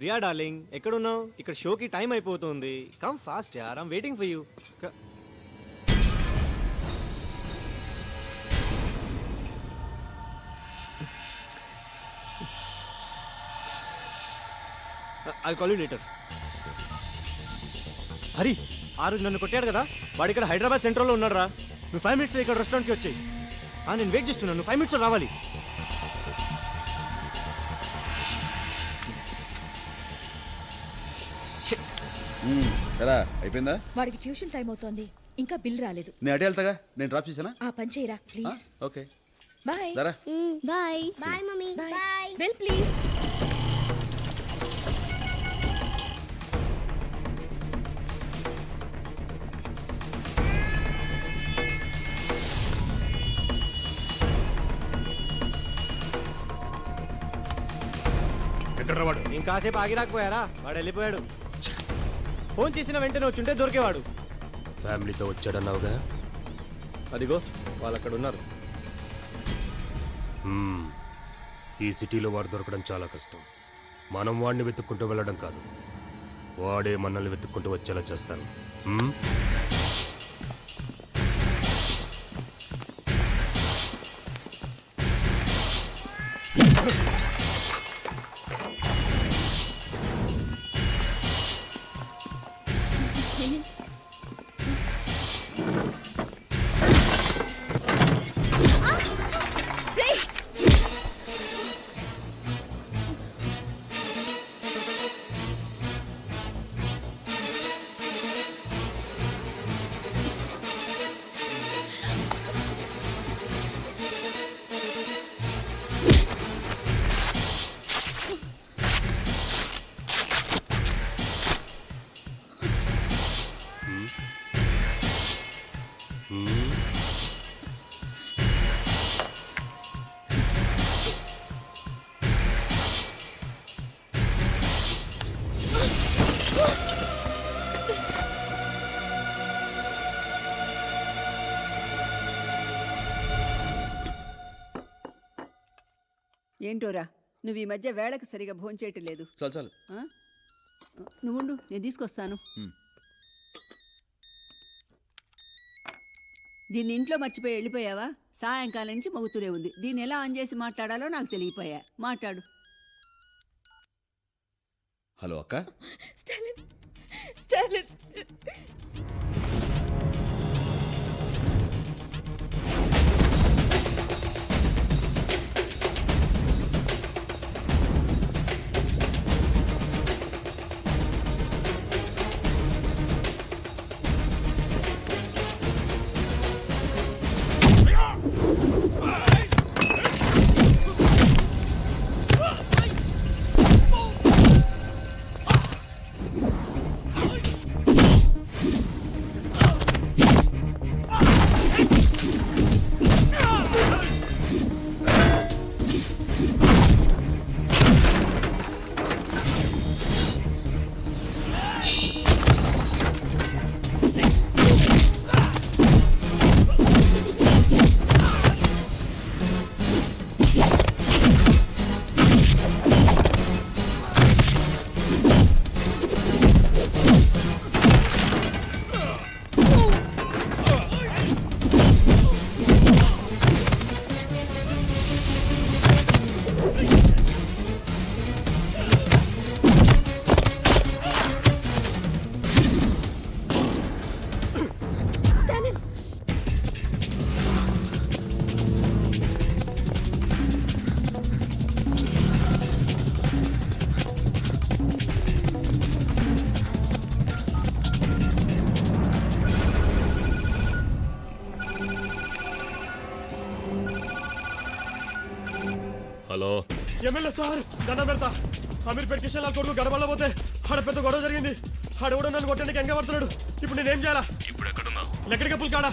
Priya darling ఎక్కడున్నావు? ఇక్కడ షోకి టైం అయిపోతుంది. కమ్ ఫాస్ట్ యార్, I'm waiting for you. I'll call you later. Hari, ఆ రోజు నన్ను కొట్టాడు కదా, వాడు ఇక్కడ హైదరాబాద్ సెంట్రల్లో ఉన్నాడు రా. నువ్వు 5 minutes ఇక్కడ రెస్టారెంట్కి వచ్చాయి. నేను వెయిట్ చేస్తున్నాను, నువ్వు 5 minutes రావాలి. ఎలా అయిపోయిందా? వాడికి ట్యూషన్ టైం అవుతోంది, ఇంకా బిల్ రాలేదు. నేను అటే వెళ్తాగా, నేను డ్రాప్ చేశానా? ఆ పని చేయరా ప్లీజ్. Okay bye. దరా. Bye bye mummy bye. Bill please. ఎక్కడ వాడు? ఇంకాసేపు ఆగి రాకపోయారా? వాడు వెళ్ళిపోయాడు. ఫోన్ చేసిన వెంటనే వచ్చుంటే దొరికేవాడు. ఫ్యామిలీతో వచ్చాడన్నావుగా? అదిగో వాళ్ళు అక్కడ ఉన్నారు. ఈ సిటీలో వాడు దొరకడం చాలా కష్టం. మనం వాడిని వెతుక్కుంటూ వెళ్ళడం కాదు, వాడే మనల్ని వెతుక్కుంటూ వచ్చేలా చేస్తాను. ఏంటోరా, నువ్వు ఈ మధ్య వేళకు సరిగా భోంచేయటం లేదు. చాలు చాలు. నువ్వుండు, నేను తీసుకొస్తాను. దీన్ని ఇంట్లో మర్చిపోయి వెళ్ళిపోయావా? సాయంకాలం నుంచి మగుతూనే ఉంది. దీన్ని ఎలా ఆన్ చేసి మాట్లాడాలో నాకు తెలియపోయా. మాట్లాడు. హలో అక్క. Stalin, Stalin. Hello MLA sir, దండం పెడతా. అమీర్పేట కిషన్ లాల్ కొడుకు గడబడలో పోతే ఆడ పెద్ద గొడవ జరిగింది. ఆడెవడో నన్ను కొట్టడానికి ఎంగ పడుతున్నాడు. ఇప్పుడు నేనేం చేయాలా? ఇప్పుడు ఎక్కడున్నావు? లెక్కడికి పుల్కాడా.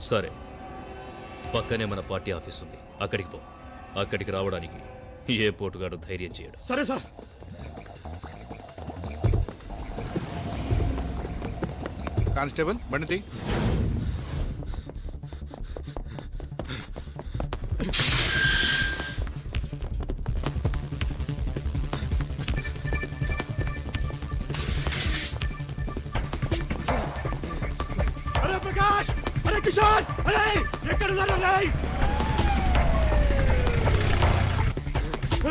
సరే, పక్కనే మన పార్టీ ఆఫీస్ ఉంది, అక్కడికి పో. అక్కడికి రావడానికి ఏ పోటుగాడు ధైర్యం చేయడు. సరే సార్. కానిస్టేబుల్ బండి. కిషోర్ అరే ఎక్కడున్నారు రే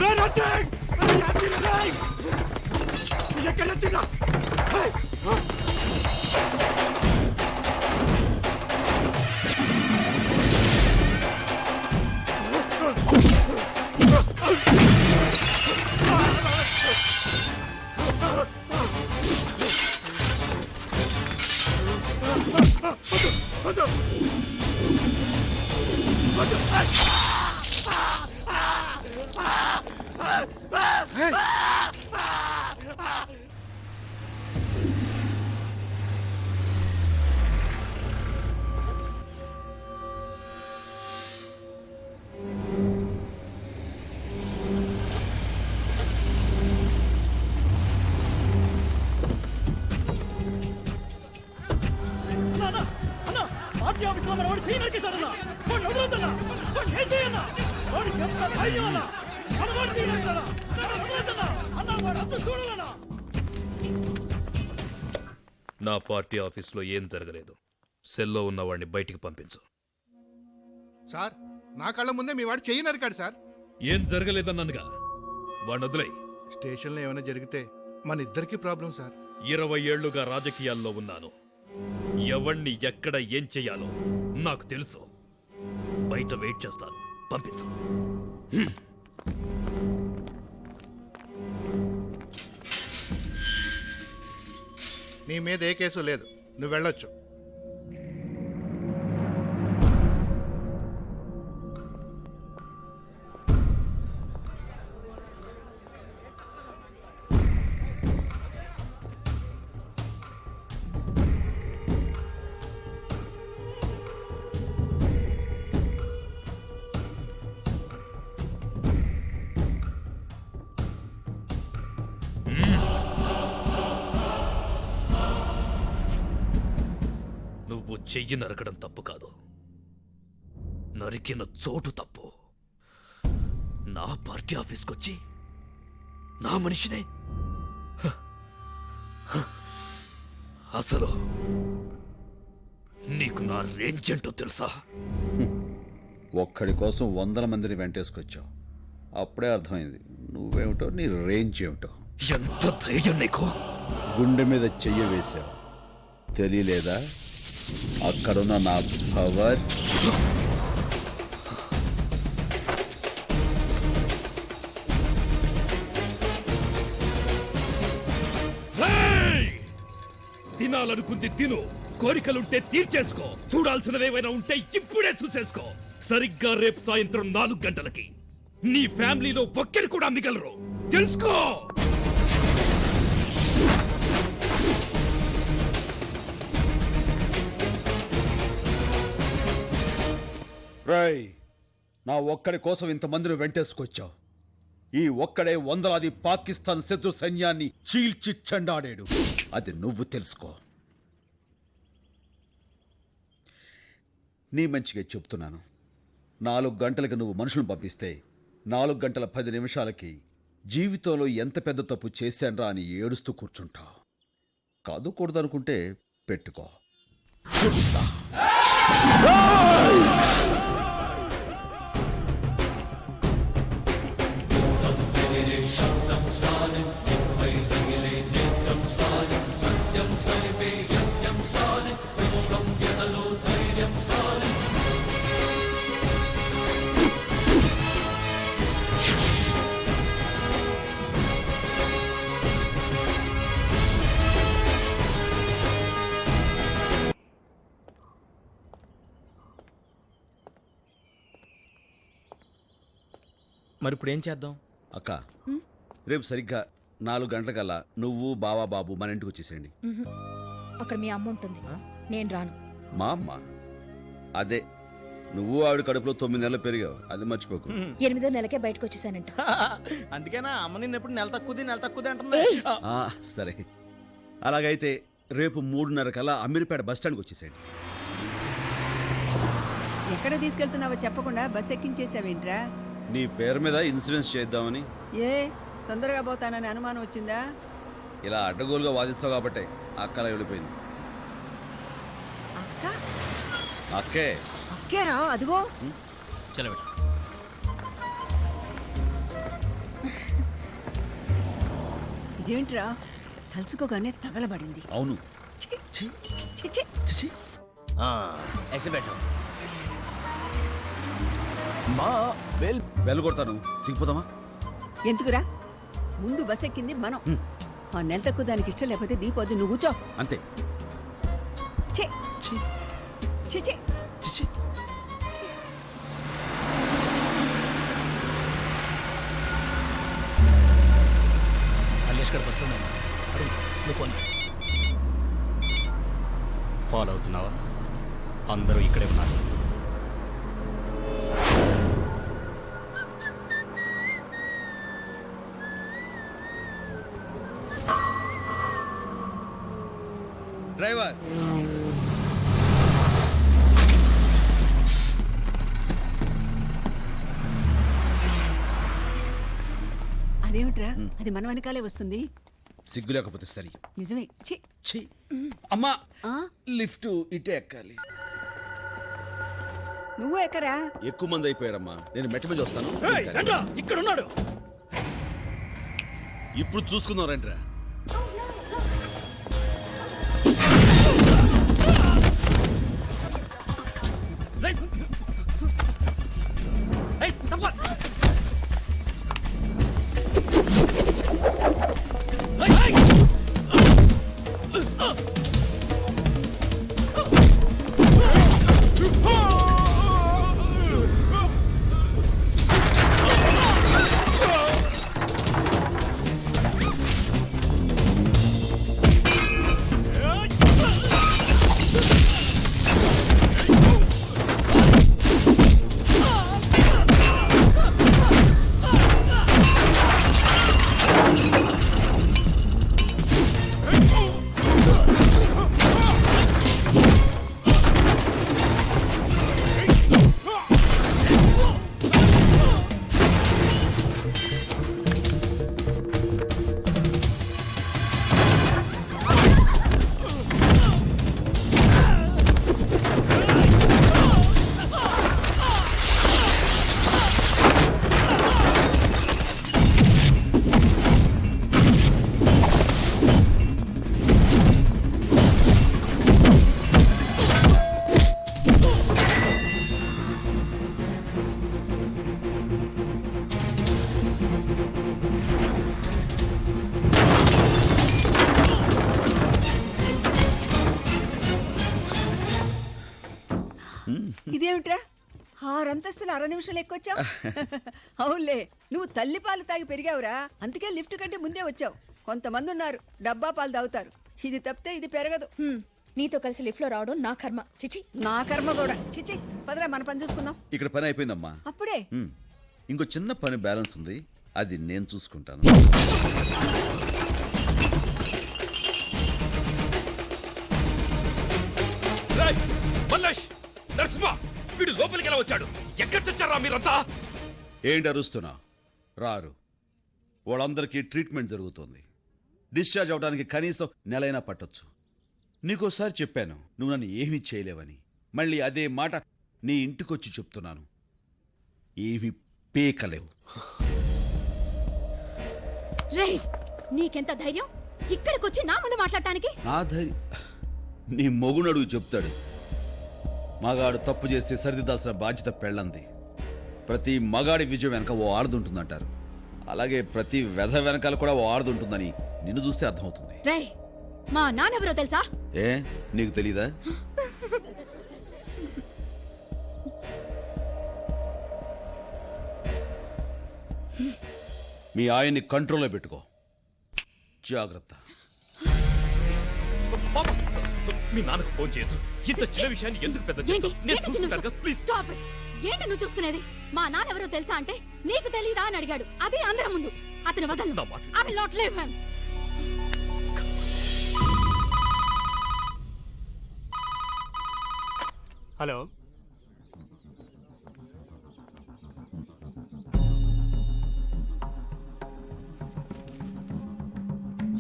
రే నర్సింగ్ అరే యాత్రి రే ఎక్కడ వచ్చినా నా పార్టీ ఆఫీస్లో ఏం జరగలేదు. సెల్లో ఉన్నవాడిని బయటికి పంపించు. సార్ నా కళ్ళ ముందే మీ వాడు చెయ్యి నరికాడు సార్. ఏం జరగలేదన్నగా వాడిని వదిలేయ్. స్టేషన్లో ఏమైనా జరిగితే మన ఇద్దరికి ప్రాబ్లం సార్. 20 ఏళ్లుగా రాజకీయాల్లో ఉన్నాను. ఎవణ్ణి ఎక్కడ ఏం చెయ్యాలో నాకు తెలుసు. బయట వెయిట్ చేస్తాను. పంపించు. నీ మీద ఏ కేసు లేదు, నువ్వు వెళ్ళొచ్చు. నువ్వు చెయ్యి నరకడం తప్పు కాదు, నరికిన చోటు తప్పు. నా పార్టీ ఆఫీస్కొచ్చి నా మనిషినే అసలు నీకు నా రేంజ్ ఏంటో తెలుసా? ఒక్కడి కోసం 100 మందిని వెంటేసుకొచ్చావు. అప్పుడే అర్థమైంది నువ్వేమిటో, నీ రేంజ్ ఏమిటో. ఎంత ధైర్యం నీకు? గుండె మీద చెయ్యి వేశావు, తెలియలేదా? అక్కడున్న నా పవర్. తినాలనుకుంది తిను, కోరికలుంటే తీర్చేసుకో, చూడాల్సినవేమైనా ఉంటే ఇప్పుడే చూసేసుకో. సరిగ్గా రేపు సాయంత్రం 4 గంటలకి నీ ఫ్యామిలీలో ఒక్కరి కూడా మిగలరు, తెలుసుకో. రేయ్, నా ఒక్కడి కోసం ఇంతమందిని వెంటేసుకొచ్చావు. ఈ ఒక్కడే వందలాది పాకిస్తాన్ శత్రు సైన్యాన్ని చీల్చి చెండాడాడు. అది నువ్వు తెలుసుకో. నీ మంచిగా చెప్తున్నాను. 4 గంటలకు నువ్వు మనుషులను పంపిస్తే 4 గంటల 10 నిమిషాలకి జీవితంలో ఎంత పెద్ద తప్పు చేశాన్రా అని ఏడుస్తూ కూర్చుంటావు. కాదు కూడదనుకుంటే పెట్టుకో, చూపిస్తా. మరి ఇప్పుడు ఏం చేద్దాం? అక్క, రేపు సరిగ్గా 4 గంటలకల్లా నువ్వు బావా బాబు మన ఇంటికి వచ్చేసేయండి. అక్కడ మీ అమ్మ ఉంటుంది, నేను రాను. మా అమ్మ? అదే, నువ్వు ఆవిడ కడుపులో 9 నెలలు పెరిగావు, అది మర్చిపోకు. 8వ నెలకే బయటకు వచ్చేసానంట. అందుకేనా అమ్మ నిన్న ఎప్పుడు నెల తక్కువది అంటున్నా. ఆ, సరే, అలాగైతే రేపు 3:30 కల్లా అమీర్పేట బస్ స్టాండ్కి వచ్చేసేయండి. ఎక్కడ తీసుకెళ్తున్నావో చెప్పకుండా బస్ ఎక్కించేసావేంట్రా? నీ పేరు మీద ఇన్సూరెన్స్ చేద్దామని. ఏ తొందరగా పోతానని అనుమానం వచ్చిందా? ఇలా అడ్డగోలుగా వాదిస్తావు కాబట్టి అక్కలా వెళ్ళిపోయింది. అక్క అక్కే అక్కేరా అదిగో. చలో బేటా. ఇదేంట్రా తలుచుకోగానే తగలబడింది. అవును. ఛీ, ఛీ, ఛీ, ఛీ. ఛీ. ऐसे बैठो माँ बेल బెల్ కొడతాను, దిగిపోతామా? ఎందుకురా ముందు బస్ ఎక్కింది మనం. ఆ నెల తక్కువ దానికి ఇష్టం లేకపోతే దీపొద్దు, నువ్వు కూర్చో. అంతే. ఛీ, ఛీ, ఛీ, ఛీ. ఛీ, ఛీ. మల్లేష్ గారు బస్సు ఉన్నాను అడుగు నువ్వు పోనీ. ఫాలో అవుతున్నావా? అందరూ ఇక్కడే ఉన్నారు. డ్రైవర్, అదేమిట్రా అది మన వెనకాలే వస్తుంది. సిగ్గు లేకపోతే సరి. నిజమే. ఛీ. ఛీ. అమ్మా, ఆ? లిఫ్ట్ ఇటే ఎక్కాలి. నువ్వు ఎక్కరా? ఎక్కువ మంది అయిపోయారమ్మా, నేను మెట్ట మీద వస్తాను. ఇక్కడ ఉన్నాడు. ఇప్పుడు చూసుకుందాం రండిరా. ఇదేమిట్రా 6 అంతస్తులు 6 నిమిషాలు ఎక్కొచ్చావు? అవునులే, నువ్వు తల్లి పాలు తాగి పెరిగావురా, అందుకే లిఫ్ట్ కంటే ముందే వచ్చావు. కొంతమంది ఉన్నారు డబ్బా పాలు తాగుతారు, ఇది తప్పితే ఇది పెరగదు. నీతో కలిసి లిఫ్ట్ లో రావడం నా కర్మ. చిచి. నా కర్మ కూడా. చిచి, పదరా మన పని చూసుకుందాం. ఇక్కడ పని అయిపోయిందమ్మా. అప్పుడే? ఇంకో చిన్న పని బ్యాలెన్స్ ఉంది, అది నేను చూసుకుంటాను. మల్లేష్, నరసింహ, వీడు లోపలికి ఎలా వచ్చాడు? ఎక్కడి తెచ్చారా మీరంతా? ఏంటి అరుస్తున్నా? రారు. వాళ్ళందరికీ ట్రీట్మెంట్ జరుగుతుంది. డిశ్చార్జ్ అవడానికి కనీసం నెలైనా పట్టొచ్చు. నీకోసారి చెప్పాను, నువ్వు నన్ను ఏమీ చేయలేవని. మళ్ళీ అదే మాట నీ ఇంటికొచ్చి చెప్తున్నాను. ఏమీ పీకలేవు. రేయ్, నీకెంత ధైర్యం ఇక్కడికొచ్చి నా ముందు మాట్లాడటానికి? నా ధైర్యం నీ మొగునడుగు చెప్తాడు. మగాడు తప్పు చేస్తే సరిదిద్దాల్సిన బాధ్యత పెళ్ళంది. ప్రతి మగాడి విజయం వెనక ఓ ఆడదుంటుందంటారు. అలాగే ప్రతి వెధ వెనకాల కూడా ఓ ఆడదుంటుందని నిన్ను చూస్తే అర్థమవుతుంది. రేయ్, మా నాన్నెవరో తెలుసా? ఏ, నీకు తెలీదా? మీ ఆయన్ని కంట్రోల్లో పెట్టుకో. జాగ్రత్త. మీ నాన్నకు ఫోన్ చేయొద్దు. ఇంత చిన్న విషయాన్ని ఎందుకు పెద్ద చేస్తావు? నేను చూసుకుంటాను. Please stop. ఏంటి నువ్వు చూసుకునేది? మా నాన్నెవరో తెలుసా అంటే నీకు తెలీదా అని అడిగాడు. అదే అందరం ముందు. అతని వదలను. I will not leave him. Hello,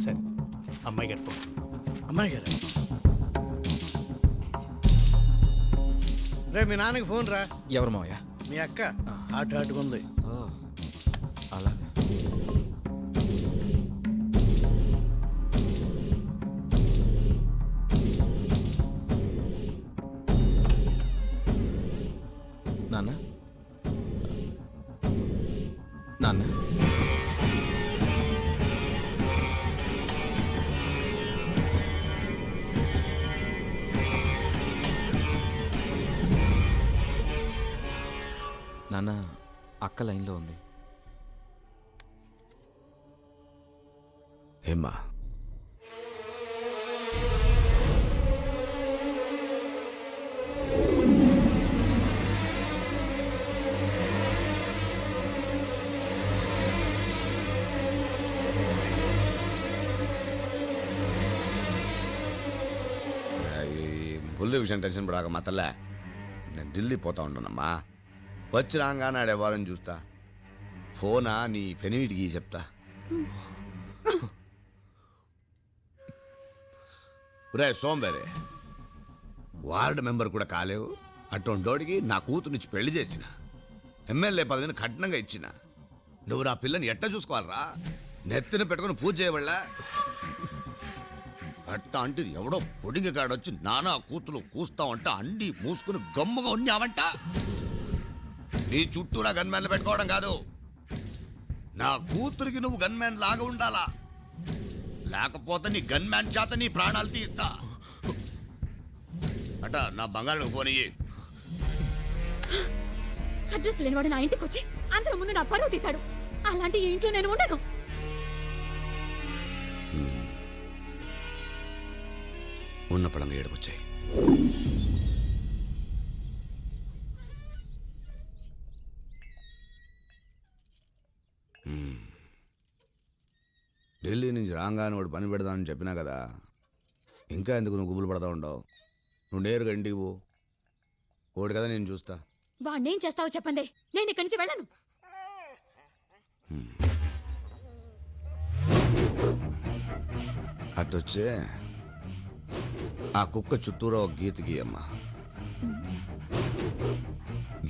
సరే, అమ్మాయి గారి ఫోన్. అమ్మాయి గారు రే మీ నాన్నకి ఫోన్ రా. ఎవరు మావయ్య? మీ అక్క ఆటుకుంది. అలాగే. నాన్న నాన్న నాన్న అక్క లైన్లో ఉంది. ఏమ్మా? పుల్లి విషయం టెన్షన్ పడాక మా తల్లే, నేను ఢిల్లీ పోతా ఉంటానమ్మా. వచ్చి రాగానే ఆడేవారని చూస్తా. ఫోనా నీ పెనిమిటికి చెప్తా. రే సోంబేరే, వార్డు మెంబర్ కూడా కాలేవు. అటువంటోడికి నా కూతురునిచ్చి పెళ్లి చేసిన, ఎమ్మెల్యే పదవిని కఠినంగా ఇచ్చిన. నువ్వు నా పిల్లని ఎట్ట చూసుకోవాలరా? నెత్తిన పెట్టుకుని పూజ చేయబడలా? అట్ట అంటే ఎవడో పొడిగి కాడొచ్చి నానా కూతురు కూస్తావంట అండి మూసుకుని గమ్ముగా ఉన్నావంట. నీ చుట్టూ నా గన్మ్యాన్లు పెట్టుకోవడం కాదు, నా కూతురికి నువ్వు గన్మ్యాన్ లాగా ఉండాలా. లేకపోతే నీ గన్మ్యాన్ చేత నీ ప్రాణాలు తీస్తా. అట నా బంగారు ఫోన్ ఇయ్యి. అడ్రస్ లేనివాడు నా ఇంటికి వచ్చి అందరి ముందు నా పరువు తీశాడు. అలాంటి ఈ ఇంట్లో నేను ఉండను. ఉన్న పడంగా ఏడుకొచ్చాయి. ఢిల్లీ నుంచి రాగానే వాడు పని పెడదామని చెప్పినా కదా, ఇంకా ఎందుకు నువ్వు గుబులు పడతా ఉండవు? నువ్వు నేరుగా ఇంటికి పో. ఓడి కదా నేను చూస్తా. వాణ్ణేం చేస్తావో చెప్పండి, నేను ఇక్కడి నుంచి వెళ్ళను. అట్టొచ్చే ఆ కుక్క చుట్టూరా ఒక గీత గీయమ్మా.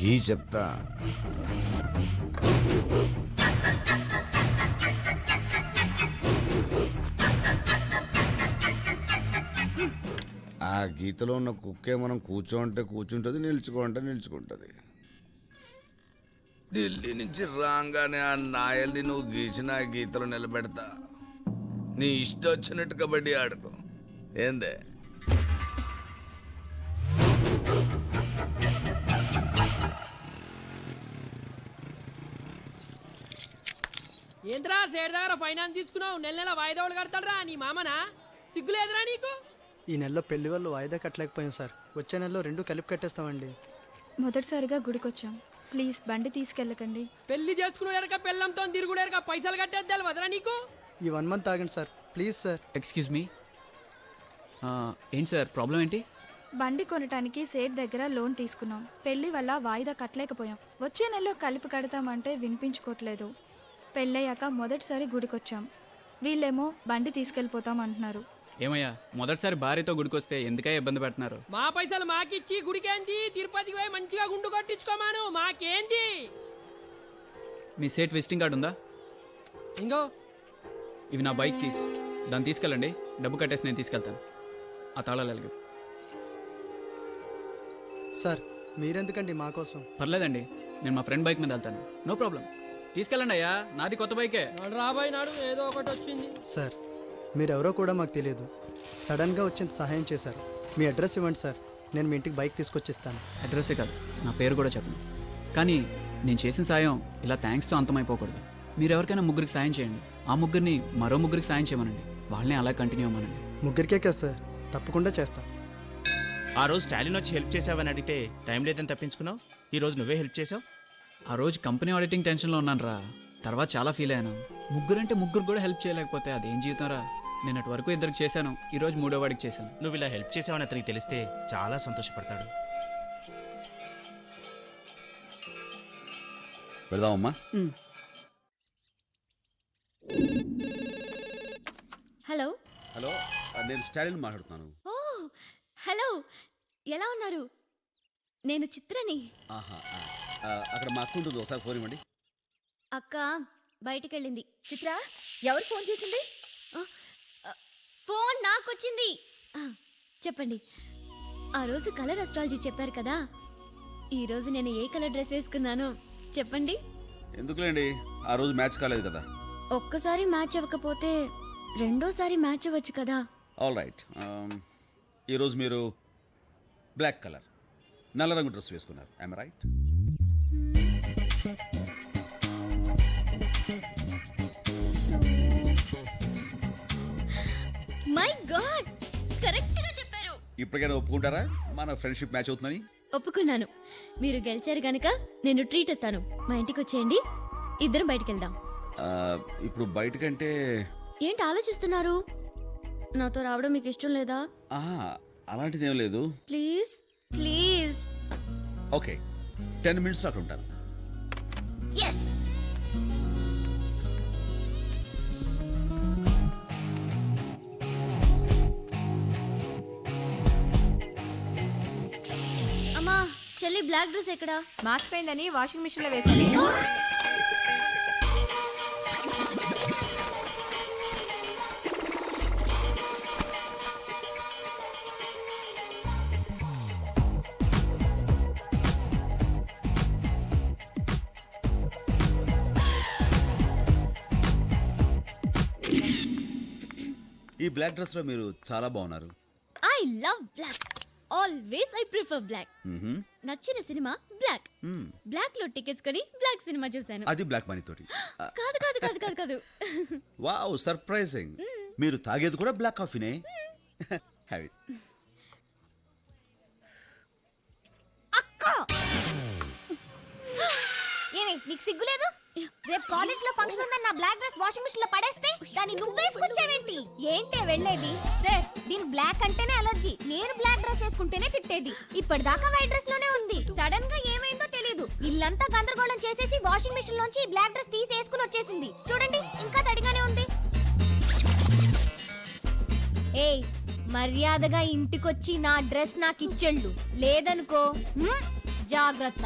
గీ చెప్తా. ఆ గీతలో ఉన్న కుక్కే మనం కూర్చోంటే కూర్చుంటుంది, నిల్చుకోంటే నిల్చుకుంటుంది. ఢిల్లీ నుంచి రాగానే ఆ నాయల్ని నువ్వు గీసిన ఆ గీతలో నిలబెడతా. నీ ఇష్టం వచ్చినట్టు కబడ్డీ ఆడుకో. ఏందే? ఏంద్రా సేట్ దగ్గర ఫైనాన్స్ తీసుకున్నావు? నెల నెల వాయిదాలు కడతాడరా నీ మామనా? సిగ్గులేదురా నీకు? ఈ నెలలో పెళ్లి వాళ్ళు వాయిదా కట్టలేకపోయాం సార్. వచ్చే నెలలో 2 కలిపి కట్టేస్తామండి. మొదటిసారిగా గుడికొచ్చాం, ప్లీజ్ బండి తీసుకెళ్ళకండి. పెళ్లి చేసుకునేరక పెళ్ళంతో తిరుగుడేరక పైసలు కట్టేద్దాలు వదరా నీకు? ఈ 1 మంత్ ఆగండి sir, please sir. Excuse me, ఏంటి సార్ ప్రాబ్లం ఏంటి? బండి కొనటానికి సేట్ దగ్గర లోన్ తీసుకున్నాం. పెళ్లి వల్ల వాయిదా కట్టలేకపోయాం. వచ్చే నెలలో కలిపి కడతామంటే వినిపించుకోవట్లేదు. పెళ్ళయ్యాక మొదటిసారి గుడికొచ్చాం. వీళ్ళేమో బండి తీసుకెళ్ళిపోతాం అంటున్నారు. ఏమయ్యా, మొదటిసారి భార్యతో గుడికొస్తే ఎందుకయ్యా ఇబ్బంది పెడుతున్నారు? మా పైసలు మాకిచ్చి గుడికేంది? తిరుపతికి పోయి మంచిగా గుండు కొట్టించుకోమాను, మాకేంది? మీ సేట్ విజిటింగ్ కార్డు ఉందా? ఇంగో ఇవి నా బైక్ కీస్, దాన్ని తీసుకెళ్ళండి. డబ్బు కట్టేసి నేను తీసుకెళ్తాను. ఆ తాళాలు ఎలాగ? సార్ మీరెందుకండి మా కోసం? పర్లేదండి, నేను మా ఫ్రెండ్ బైక్ మీద వెళ్తాను. నో ప్రాబ్లం, తీసుకెళ్ళండి అయ్యా, నాది కొత్త బైకే. రాబాయి నాడు ఏదో ఒకటి వచ్చింది. సార్ మీరెవరో కూడా మాకు తెలియదు, సడన్గా వచ్చింది సహాయం చేశారు. మీ అడ్రస్ ఇవ్వండి సార్, నేను మీ ఇంటికి బైక్ తీసుకొచ్చిస్తాను. అడ్రస్సే కాదు, నా పేరు కూడా చెప్పను. కానీ నేను చేసిన సాయం ఇలా థ్యాంక్స్తో అంతమైపోకూడదు. మీరు ఎవరికైనా ముగ్గురికి సాయం చేయండి, ఆ ముగ్గురిని మరో ముగ్గురికి సాయం చేయమనండి, వాళ్ళని అలా కంటిన్యూ అవ్వమనండి. ముగ్గురికే కదా సార్, తప్పకుండా చేస్తాం. ఆ రోజు స్టాలిన్ వచ్చి హెల్ప్ చేసావని అడిగితే టైం లేదని తప్పించుకున్నావు. ఈ రోజు నువ్వే హెల్ప్ చేసావు. ఆ రోజు కంపెనీ ఆడిటింగ్ టెన్షన్లో ఉన్నాను రా. తర్వాత చాలా ఫీల్ అయ్యాను. ముగ్గురంటే ముగ్గురు కూడా హెల్ప్ చేయలేకపోతే అదేం జీవితం రా. నేను అటు వరకు 2 చేశాను, ఈరోజు 3వ వాడికి చేశాను. నువ్వు ఇలా హెల్ప్ చేసావని అతనికి తెలిస్తే చాలా సంతోషపడతాడు. వెళ్దామమ్మా. హలో హలో, నేను స్టాలిన్ మాట్లాడుతున్నాను. ఓ హలో, ఎలా ఉన్నారు? నేను చిత్రని. ఆహా, అక్కడ మా అక్క ఉంటుంది, ఒకసారి ఫోన్ ఇవ్వండి. అక్క బయటికెళ్ళింది. చిత్ర, ఎవరు ఫోన్ చేసింది? ఫోన్ నాకొచ్చింది. చెప్పండి. ఆ రోజు కలర్ అస్ట్రాలజీ చెప్పారు కదా, ఈ రోజు నేను ఏ కలర్ డ్రెస్ వేసుకున్నాను చెప్పండి. ఎందుకులేండి, ఆ రోజు మ్యాచ్ కాలేదు కదా. ఒక్కసారి మ్యాచ్ అవ్వకపోతే రెండోసారి మ్యాచ్ అవ్వచ్చు కదా. All right. ఈరోజు మీరు బ్లాక్ కలర్ నల్ల రంగు డ్రెస్ వేసుకున్నారు. I'm right? My God, correct గా చెప్పారు. ఇప్పటికైనా ఒప్పుకుంటారా మన ఫ్రెండ్షిప్ మ్యాచ్ అవుతుందని? ఒప్పుకున్నాను. మీరు గెలిచారు గనక నేను ట్రీట్ ఇస్తాను. మా ఇంటికి వచ్చేయండి, ఇద్దరం బయటికి వెళ్దాం. ఇప్పుడు బయటకంటే ఏంటి ఆలోచిస్తున్నారు? నాతో రావడం మీకు ఇష్టం లేదా? అలాంటిదేం లేదు. Please please. ఓకే, 10 minutes అక్కడ ఉంటాను. ఎస్. అమ్మా, చెల్లి బ్లాక్ డ్రెస్ ఎక్కడా? మార్చిపోయిందని వాషింగ్ మిషన్ లో వేసాను. ఈ బ్లాక్ డ్రెస్ లో మీరు చాలా బాగున్నారు. I love black. Always I prefer black. నచ్చిన సినిమా బ్లాక్. బ్లాక్ లో టికెట్స్ కొని బ్లాక్ సినిమా చూశాను. అది బ్లాక్ మనీ తోటి? కాదు కాదు కాదు కాదు కాదు. Wow, surprising. మీరు తాగేది కూడా బ్లాక్ కాఫీనే? Have it. అక్క, ఏమే నీకు సిగ్గులేదు? రేపు కాలేజ్ లో ఫంక్షన్ ఉందని నా బ్లాక్ డ్రెస్ వాషింగ్ మిషన్ లో పడేస్తే దాన్ని నువ్వు వేసుకొచ్చావేంటి? ఏంటే వెళ్ళేది? సార్, దీని బ్లాక్ అంటేనే అలర్జీ. నేను బ్లాక్ డ్రెస్ వేసుకుంటేనే తిట్టేది. ఇప్పటిదాకా వైట్ డ్రెస్ లోనే ఉంది. సడన్ గా ఏమైందో తెలీదు. ఇల్లంతా గందరగోళం చేసేసి వాషింగ్ మిషన్ లోంచి బ్లాక్ డ్రెస్ తీసి వేసుకుని వచ్చేసింది. చూడండి, ఇంకా తడిగానే ఉంది. ఏయ్, మర్యాదగా ఇంటికొచ్చి నా డ్రెస్ నాకు ఇచ్చెళ్ళు, లేదనుకో జాగ్రత్త.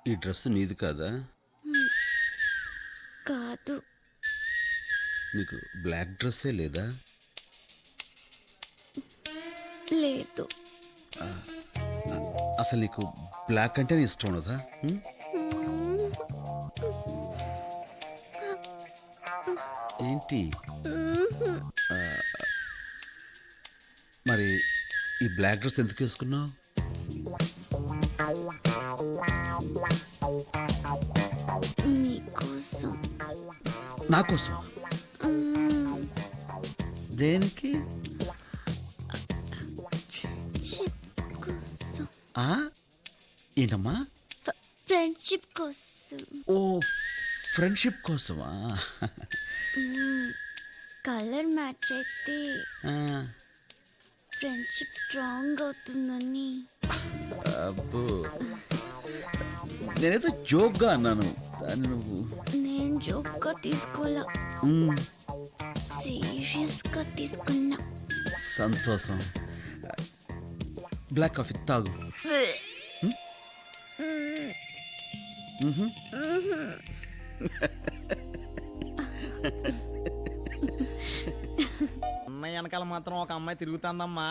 ఈ డ్రెస్ నీది కాదా? కాదు. నీకు బ్లాక్ డ్రెస్సే లేదా? లేదు. అసలు నీకు బ్లాక్ అంటేనే ఇష్టం ఉన్నదా? ఏంటి? మరి ఈ బ్లాక్ డ్రెస్ ఎందుకు వేసుకున్నావు? మీకోసం. నా కోసం? దేనికి? ఏంటమ్మా? ఫ్రెండ్షిప్ కోసం. ఓ, ఫ్రెండ్షిప్ కోసమా? కలర్ మ్యాచ్ అయితే ఫ్రెండ్షిప్ స్ట్రాంగ్ అవుతుందని. అబ్బో, నేనేదో జోక్గా అన్నాను. దాన్ని నువ్వు. నేను జోక్గా తీసుకోలా, సీరియస్ గా తీసుకున్నా. సంతోషం. బ్లాక్ కాఫీ తాగు. అమ్మాయి వెనకాల మాత్రం ఒక అమ్మాయి తిరుగుతుందమ్మా.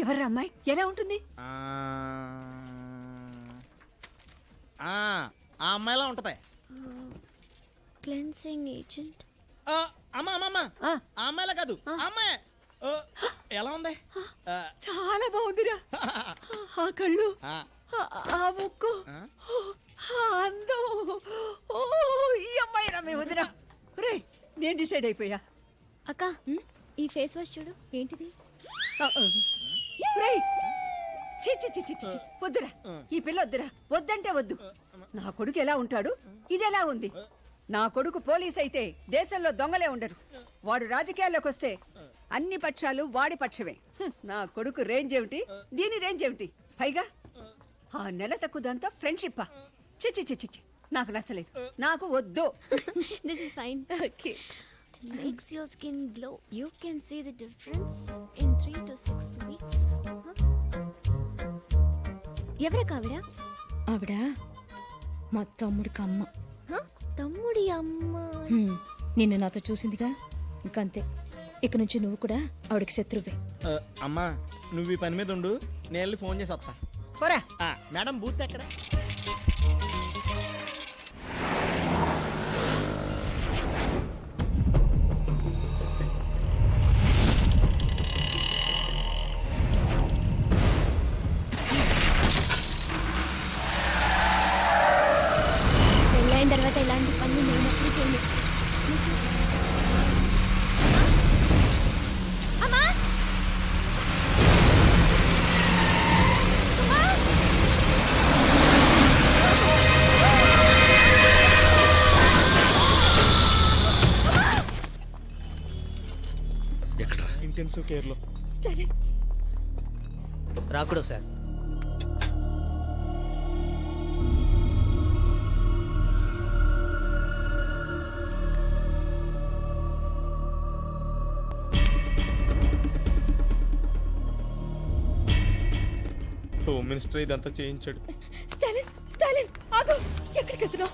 ఎవర్రా అమ్మాయి? ఎలా ఉంటుంది? ఆ అమ్మాయిలా ఉంటది. Cleansing agent. అమ్మా అమ్మమ్మ, ఆ అమ్మాయిలా కాదు, అమ్మాయి. ఎలా ఉంది? చాలా బాగుందిరా. ఆ కళ్ళు, ఆ ముక్కు, అందం. ఓ, ఈ అమ్మాయి రమ్మే వదిరా. రే, నేను డిసైడ్ అయిపోయా. అక్క, ఈ ఫేస్ వాష్ చూడు. ఏంటిది? చి చి చి చి చి, వద్దురా. ఈ పిల్ల వద్దురా. వద్దంటే వద్దు. నా కొడుకు ఎలా ఉంటాడు? ఇది ఎలా ఉంది? నా కొడుకు పోలీస్ అయితే దేశంలో దొంగలే ఉండరు. వాడు రాజకీయాల్లోకి వస్తే అన్ని పక్షాలు వాడి పక్షమే. నా కొడుకు రేంజ్ ఏమిటి, దీని రేంజ్ ఏమిటి? పైగా ఆ నెల తక్కువ దాంతో ఫ్రెండ్షిప్పా? చిచ్చి చిచ్చి చి, నాకు నచ్చలేదు, నాకు వద్దు. This is fine. Okay. Makes your skin glow. You can see the difference in 3 to 6 weeks. ఎవరా కావిడ? ఆవిడ మా తమ్ముడికి అమ్మ. తమ్ముడి అమ్మ. నిన్ను నాతో చూసిందిగా, ఇంకంతే. ఇక నుంచి నువ్వు కూడా ఆవిడకి శత్రువే. అమ్మా నువ్వు ఈ పని మీద ఉండు, నేను వెళ్ళి ఫోన్ చేసి వస్తా. పోరా. మేడం బూత్ ఎక్కడ? పెళ్ళైన తర్వాత ఇలాంటి పనులు నేను ఎప్పుడు చేయలేదు. అమ్మా! ఇంటెన్సివ్ కేర్లో. స్టాలిన్ రాకూడదు సార్. హోమ్ మినిస్టర్ ఇదంతా చేయించాడు. స్టాలిన్ స్టాలిన్ ఆగు! ఎక్కడికి వెళ్తున్నావు?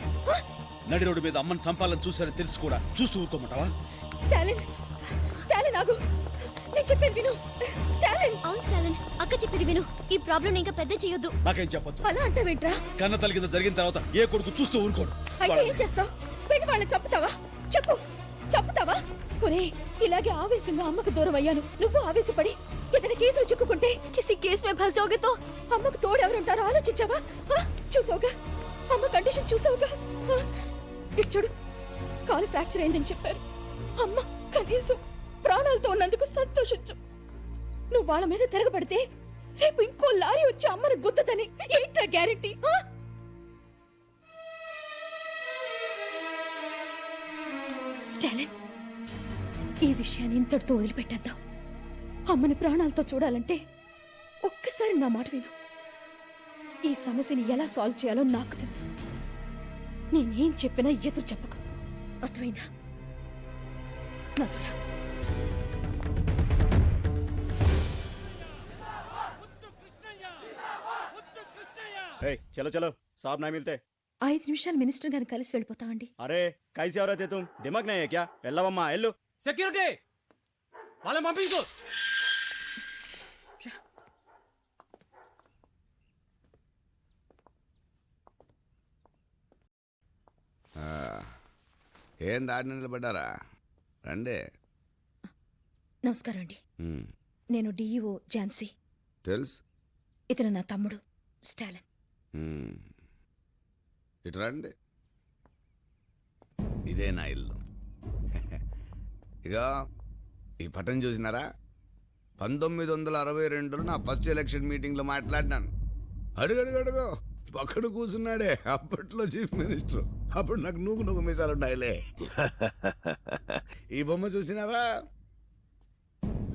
నడి రోడ్డు మీద అమ్మని చంపాలని చూసారని తెలిసి కూడా చూస్తూ ఊరుకోమంటావా? స్టాలిన్ స్టాలిన్ ఆగు! నేను చెప్పేది విను. స్టాలిన్. అవును స్టాలిన్, అక్క చెప్పేది విను. ఈ ప్రాబ్లం ఇంకా పెద్ద చేయొద్దు. నాకేం చెప్పొద్దు. అలా అంటావేంట్రా? కన్న తల్లి కింద జరిగిన తర్వాత ఏ కొడుకు చూస్తూ ఊరుకోడు. అయితే ఏం చేస్తావు? వెళ్ళి వాళ్ళని చంపుతావా? చెప్పు, చంపుతావా? ఒరే, ఇలాగే ఆవేశంగా అమ్మకు దూరం అయ్యాను. నువ్వు ఆవేశపడి ఏదైనా కేసులు చిక్కుకుంటే కిసి కేస్ మే ఫస్ జాओगे तो అమ్మకు తోడు ఎవరుంటారో ఆలోచించావా? చూసావుగా అమ్మ కండిషన్, చూసావుగా? ఇటు చూడు, కాలు ఫ్రాక్చర్ అయిందని చెప్పారు. అమ్మ కనీసం ప్రాణాలతో ఉన్నందుకు సంతోషించు. నువ్వు వాళ్ళ మీద తిరగబడితే రేపు ఇంకో లారీ వచ్చి అమ్మను గుద్దదని ఏంట్రా గ్యారెంటీ? స్టాలిన్, ఈ విషయాన్ని ఇంతటితో వదిలిపెట్టేద్దాం. అమ్మని ప్రాణాలతో చూడాలంటే ఒక్కసారి నా మాట విను. ఈ సమస్యని ఎలా సాల్వ్ చేయాలో నాకు తెలుసు. నేనేం చెప్పినా ఎదురు చెప్పకు, అర్థమైందా? నాతో రా. చలో చలో సాబ్ నా మిల్తే. 5 నిమిషాలు మినిస్టర్ గారిని కలిసి వెళ్ళిపోతామండి. అరే కైసి ఎవరైతే తుమ్ దిమాగ్ నహీ హై క్యా? వెళ్ళవమ్మా వెళ్ళు. సెక్యూరిటీ వాళ్ళని పంపించు. ఏం దాడి నిలబడ్డారా? రండి. నమస్కారం అండి. నేను డిఈఓ ఝాన్సీ. తెలుసు. ఇతను నా తమ్ముడు స్టాలిన్. ఇటు రండి. ఇదే నా ఇల్లు. ఇక ఈ పట్టం చూసినారా? 1962లో నా ఫస్ట్ ఎలక్షన్ మీటింగ్లో మాట్లాడినాను. అడుగడుగడుగో పక్కన కూర్చున్నాడే అప్పట్లో చీఫ్ మినిస్టర్. అప్పుడు నాకు నూగు మీసాలు ఉన్నాయిలే. ఈ బొమ్మ చూసినారా?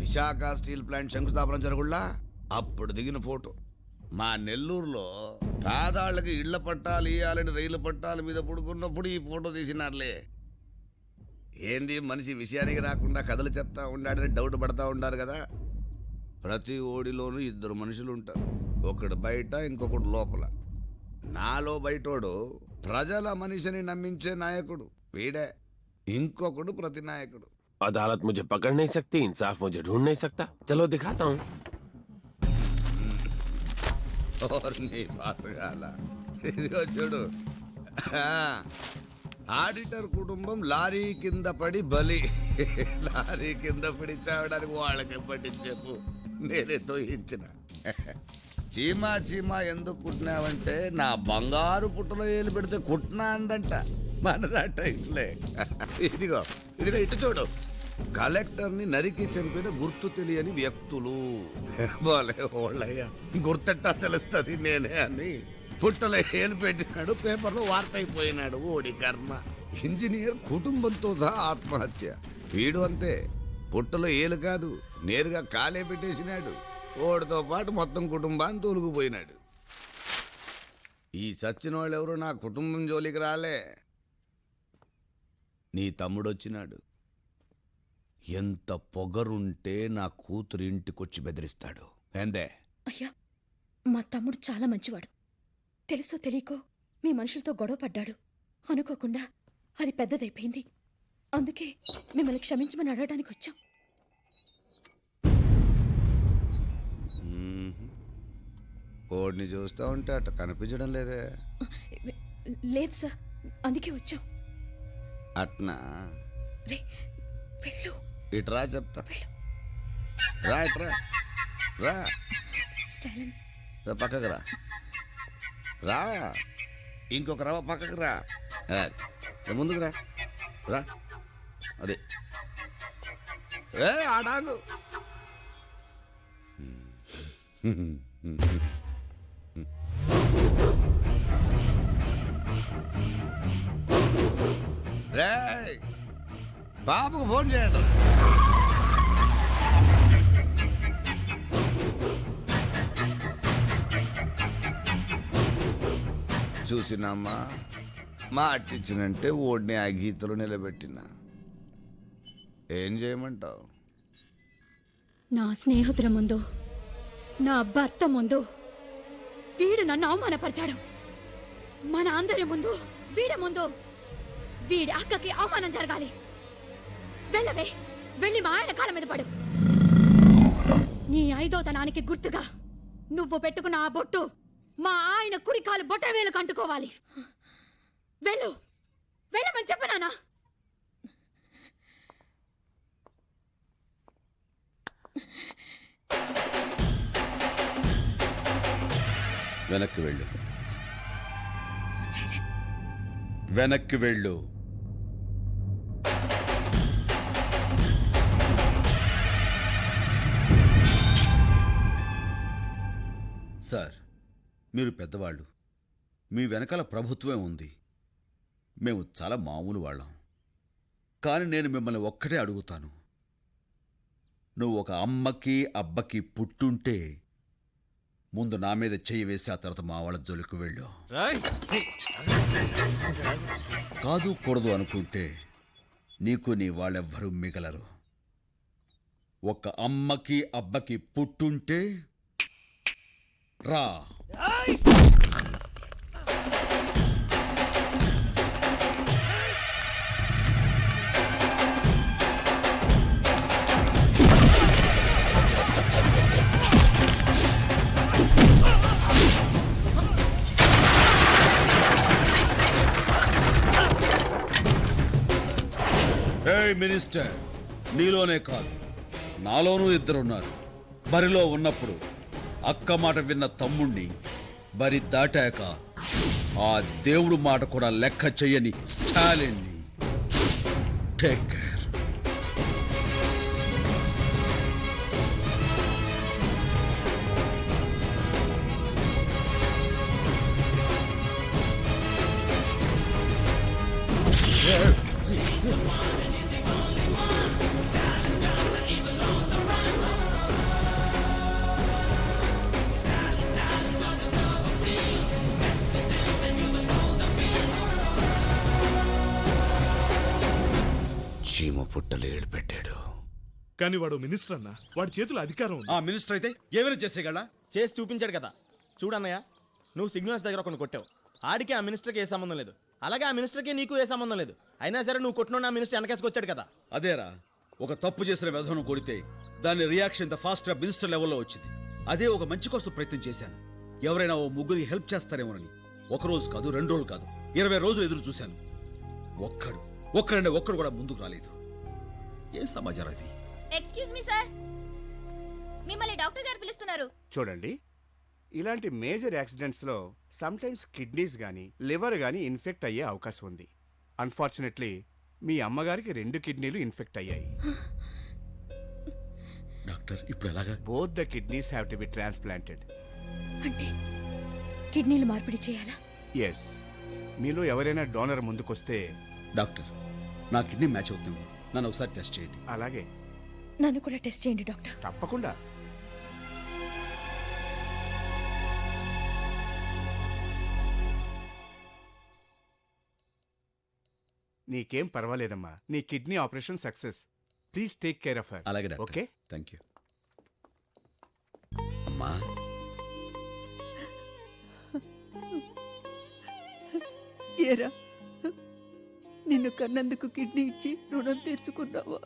విశాఖ స్టీల్ ప్లాంట్ శంకుస్థాపన జరుగుళ్ళా అప్పుడు దిగిన ఫోటో. మా నెల్లూరులో పేదాళ్ళకి ఇళ్ల పట్టాలు ఇయ్యాలని రైలు పట్టాల మీద పడుకున్నప్పుడు ఈ ఫోటో తీసినారులే. ఏంది మనిషి విషయానికి రాకుండా కథలు చెప్తా ఉండాడని డౌట్ పడతా ఉంటారు కదా. ప్రతి ఓడిలోనూ 2 మనుషులు ఉంటారు. ఒకడు బయట, ఇంకొకడు లోపల. నాలో బయటోడు ప్రజల మనిషిని నమ్మించే నాయకుడు వీడే. ఇంకొకడు ప్రతి నాయకుడు. अदालत मुझे पकड़ नहीं सकती, इंसाफ मुझे ढूंढ नहीं सकता. चलो दिखाता हूँ. ఇదిగో చూడు, ఆడిటర్ కుటుంబం లారీ కింద పడి బలి. లారీ కింద పడి చావడానికి వాళ్ళకి పట్టించేపు నేనే తోయించిన. చీమా చీమా ఎందుకు కుట్టినావంటే నా బంగారు పుట్టలో ఏలు పెడితే కుట్టినా అందంట. మనదాట ఇట్లే. ఇదిగో ఇదిగో ఇటు చూడు, కలెక్టర్ని నరికి చంపిన గుర్తు తెలియని వ్యక్తులు. బాలే ఓళ్ళయ్యా, గుర్తట్టా తెలుస్తుంది నేనే అని పుట్టలో ఏలు పెట్టినాడు, పేపర్లో వార్త అయిపోయినాడు. ఓడి కర్మ. ఇంజనీర్ కుటుంబంతో సహా ఆత్మహత్య. వీడు అంతే, పుట్టలో ఏలు కాదు, నేరుగా కాలే పెట్టేసినాడు. ఓడితో పాటు మొత్తం కుటుంబాన్ని తోలుకుపోయినాడు. ఈ చచ్చిన వాళ్ళెవరూ నా కుటుంబం జోలికి రాలే. నీ తమ్ముడొచ్చినాడు. ఎంత పొగరుంటే నా కూతురు ఇంటికొచ్చి బెదిరిస్తాడు. ఏందే? అయ్యా, మా తమ్ముడు చాలా మంచివాడు. తెలుసో తెలియకో మీ మనుషులతో గొడవ పడ్డాడు. అనుకోకుండా అది పెద్దదైపోయింది. అందుకే మిమ్మల్ని క్షమించమని అడగడానికి వచ్చాం. ఓడిని చూస్తా ఉంటే అట్ట కనిపించడం లేదే. లేదు సార్, అందుకే వచ్చాం. అట్నా? రే వెళ్ళు. ఇట్రా చెప్తా. రా ఇట్రా, రా. స్టైలన్ రా పక్కకు రా. రా, ఇంకొక రవ పక్కకు రా. ముందుకు రా. రా, అదే. ఆడాగు. రే, బాబుకు ఫోన్ చేయండి. చూసినమ్మా, మా అట్టించినంటే ఓడిని ఆ గీతలో నిలబెట్టినా. ఏం చేయమంటావు? నా స్నేహితుల ముందు, నా భర్త ముందు వీడు నన్ను అవమానపరిచాడు. మన అందరి ముందు, వీడి ముందు వీడి అక్కకి అవమానం జరగాలి. వెళ్ళవే, వెళ్ళి మా ఆయన కాళ్ళ మీద పడు. నీ 5వ గుర్తుగా నువ్వు పెట్టుకున్న ఆ బొట్టు మా ఆయన కుడి కాలు బొట్ట వేలు కంటుకోవాలి. వెళ్ళు, వెళ్ళమని చెప్పనానా? వెనక్కి వెళ్ళు, వెనక్కి వెళ్ళు. సార్, మీరు పెద్దవాళ్ళు, మీ వెనకాల ప్రభుత్వమే ఉంది. మేము చాలా మామూలు వాళ్ళం. కానీ నేను మిమ్మల్ని ఒక్కటే అడుగుతాను. నువ్వు ఒక అమ్మకి అబ్బకి పుట్టుంటే ముందు నా మీద చెయ్యి వేసి ఆ తర్వాత మా వాళ్ళ జోలికి వెళ్ళు. కాదు కూడదు అనుకుంటే నీకు నీ వాళ్ళెవ్వరూ మిగలరు. ఒక అమ్మకి అబ్బకి పుట్టుంటే రా. మినిస్టర్, నీలోనే కాదు నాలోనూ ఇద్దరున్నారు. బరిలో ఉన్నప్పుడు అక్క మాట విన్న తమ్ముణ్ణి, బరి దాటాక ఆ దేవుడు మాట కూడా లెక్క చెయ్యని స్టాలిన్ని. Take care. చీమ పుట్టలు ఏడు పెట్టాడు. కానీ వాడు మినిస్టర్ అన్న, వాడి చేతిలో అధికారం ఉంది. ఆ మినిస్టర్ అయితే ఏమైనా చేసేగలడా? చేసి చూపించాడు కదా. చూడన్నయ్య, నువ్వు సిగ్నల్స్ దగ్గర కొన్ని కొట్టావు. ఆడికి ఆ మినిస్టర్కి ఏ సంబంధం లేదు. అలాగే ఆ మినిస్టర్కి నీకు ఏ సంబంధం లేదు. అయినా సరే నువ్వు కొట్టిన ఆ మినిస్టర్ వెనకేసుకొచ్చాడు కదా. అదేరా, ఒక తప్పు చేసిన విధానం కొడితే దాని రియాక్షన్ ఇంత ఫాస్ట్గా మినిస్టర్ లెవెల్లో వచ్చింది. అదే ఒక మంచి కోసం ప్రయత్నం చేశాను. ఎవరైనా ఓ ముగ్గురికి హెల్ప్ చేస్తారేమోనని. ఒక రోజు కాదు, 2 రోజులు కాదు, 20 రోజులు ఎదురు చూశాను. ఒక్కడు కూడా ముందుకు రాలేదు. ఏం సమాచారం ఇది? ఎక్స్క్యూజ్ మీ సార్, మిమ్మల్ని డాక్టర్ గారు పిలుస్తున్నారు. చూడండి, ఇలాంటి మేజర్ యాక్సిడెంట్స్లో సమ్టైమ్స్ కిడ్నీస్ కానీ లివర్ కానీ ఇన్ఫెక్ట్ అయ్యే అవకాశం ఉంది. అన్ఫార్చునేట్లీ మీ అమ్మగారికి 2 కిడ్నీలు ఇన్ఫెక్ట్ అయ్యాయి. డాక్టర్, ఇప్పుడు ఎలాగా? Both the kidneys have to be transplanted. అంటే కిడ్నీలు మార్పిడి చేయాలా? ఎస్. మీలో ఎవరైనా డోనర్ ముందుకొస్తే. డాక్టర్, నా కిడ్నీ మ్యాచ్ అవుతుంది, నన్ను ఒకసారి టెస్ట్ చేయండి. అలాగే. నన్ను కూడా టెస్ట్ చేయండి డాక్టర్. తప్పకుండా. నీకేం పర్వాలేదమ్మా. నీ kidney operation success. Please take care of her. అలాగే డాక్టర్. Okay, thank you. అమ్మా ఏరా, నిన్ను కన్నందుకు కిడ్నీ ఇచ్చి రుణం తీర్చుకున్నావా?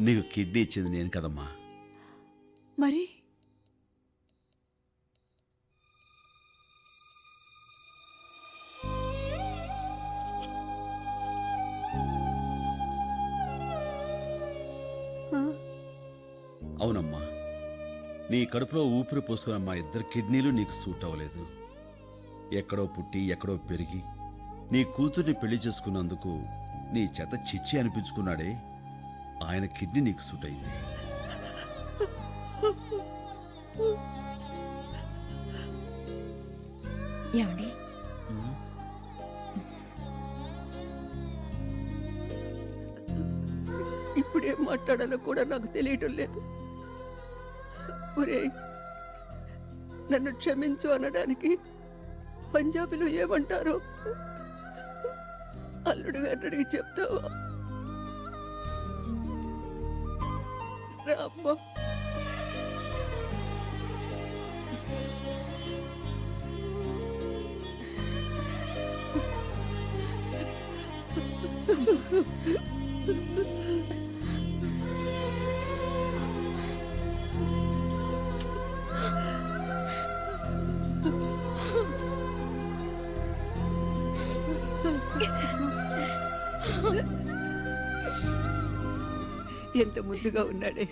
నీకు కిడ్నీ ఇచ్చింది నేను కదమ్మా. మరి అవునమ్మా, నీ కడుపులో ఊపిరి పోసుకున్న మా ఇద్దరు కిడ్నీలు నీకు సూట్ అవ్వలేదు. ఎక్కడో పుట్టి ఎక్కడో పెరిగి నీ కూతుర్ని పెళ్లి చేసుకున్నందుకు నీ చేత చిచ్చి అనిపించుకున్నాడే, ఆయన కిడ్నీ నీకు సూట్ అయింది. ఏమండి, ఇప్పుడేం మాట్లాడాలో కూడా నాకు తెలియటం లేదు. ఒరేయ్, నన్ను క్షమించు అనడానికి పంజాబీలో ఏమంటారో అల్లుడు గారిని అడిగి చెప్తావా? రా అమ్మా. ఎంత ముద్దుగా ఉన్నాడే.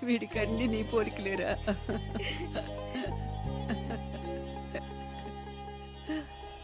వీడికి అన్ని నీ పోలికలేరా?